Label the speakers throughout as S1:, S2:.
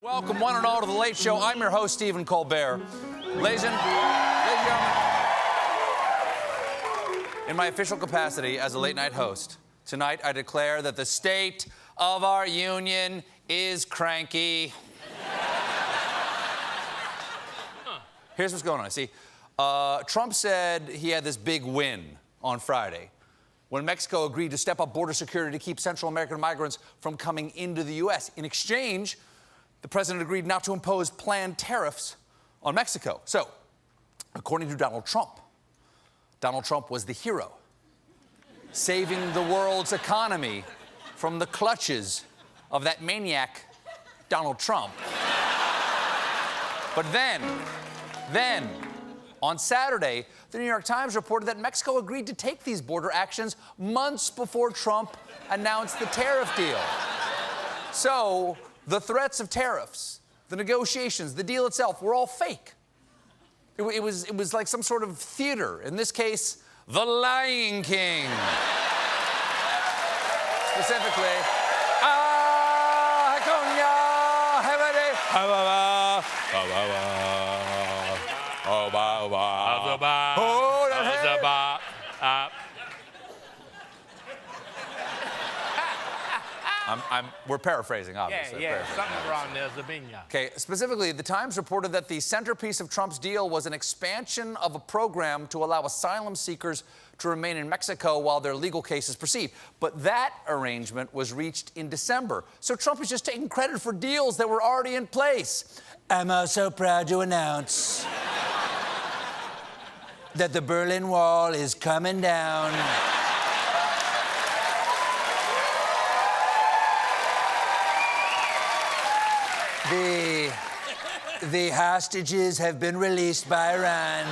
S1: Welcome one and all to The Late Show. I'm your host, Stephen Colbert. Ladies and gentlemen, in my official capacity as a late-night host, tonight I declare that the state of our union is cranky. Here's what's going on. See, Trump said he had this big win on Friday when Mexico agreed to step up border security to keep Central American migrants from coming into the U.S. In exchange, the president agreed not to impose planned tariffs on Mexico. So, according to Donald Trump was the hero, saving the world's economy from the clutches of that maniac, Donald Trump. But then, on Saturday, the New York Times reported that Mexico agreed to take these border actions months before Trump announced the tariff deal. So, the threats of tariffs, the negotiations, the deal itself were all fake. It was like some sort of theater. In this case, The Lion King. Specifically, we're paraphrasing, obviously.
S2: Yeah, something wrong there, Zabinya.
S1: Okay, specifically, the Times reported that the centerpiece of Trump's deal was an expansion of a program to allow asylum seekers to remain in Mexico while their legal cases proceed. But that arrangement was reached in December. So Trump is just taking credit for deals that were already in place. I'm also proud to announce that the Berlin Wall is coming down. The hostages have been released by Iran,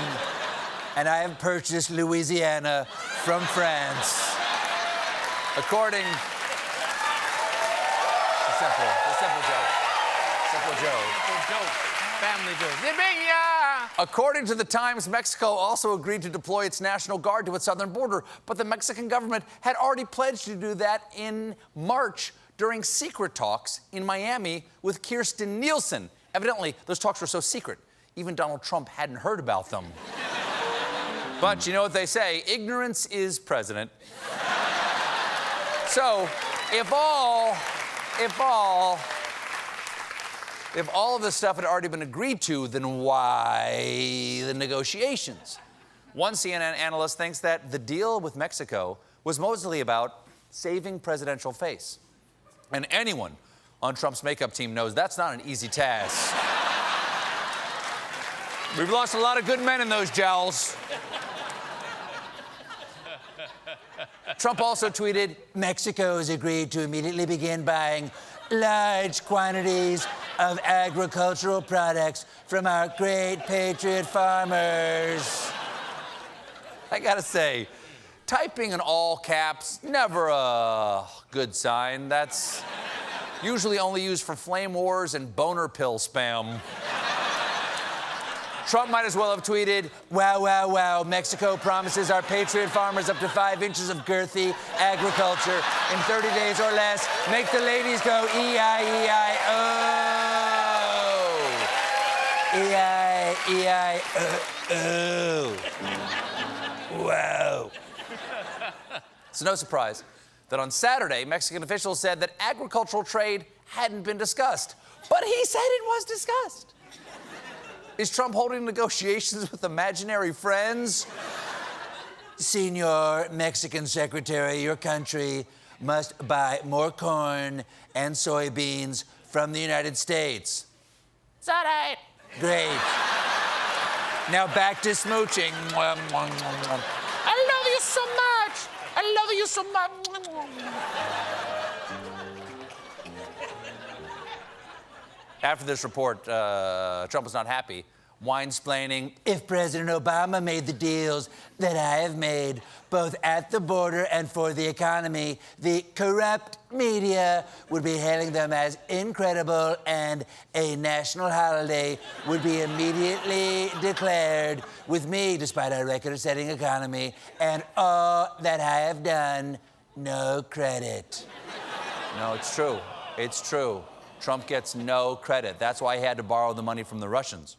S1: and I have purchased Louisiana from France. According... Simple joke.
S2: Family joke.
S1: According to the Times, Mexico also agreed to deploy its National Guard to its southern border, but the Mexican government had already pledged to do that in March during secret talks in Miami with Kirstjen Nielsen. Evidently, those talks were so secret, even Donald Trump hadn't heard about them. But you know what they say, ignorance is president. So, if all of this stuff had already been agreed to, then why the negotiations? One CNN analyst thinks that the deal with Mexico was mostly about saving presidential face. And anyone on Trump's makeup team knows that's not an easy task. We've lost a lot of good men in those jowls. Trump also tweeted, Mexico has agreed to immediately begin buying large quantities of agricultural products from our great patriot farmers. I gotta say, typing in all caps, never a good sign. That's usually only used for flame wars and boner pill spam. Trump might as well have tweeted, wow, wow, wow, Mexico promises our patriot farmers up to 5 inches of girthy agriculture in 30 days or less. Make the ladies go E-I-E-I-O. E-I-E-I-O. Wow. It's no surprise that on Saturday, Mexican officials said that agricultural trade hadn't been discussed. But he said it was discussed. Is Trump holding negotiations with imaginary friends? Senor Mexican Secretary, your country must buy more corn and soybeans from the United States. It's all right. Great. Now back to smooching.
S2: I love you so much. I love you so much.
S1: After this report, Trump was not happy, wine-splaining, if President Obama made the deals that I have made, both at the border and for the economy, the corrupt media would be hailing them as incredible, and a national holiday would be immediately declared with me, despite our record-setting economy, and all that I have done, no credit. No, it's true. It's true. Trump gets no credit. That's why he had to borrow the money from the Russians.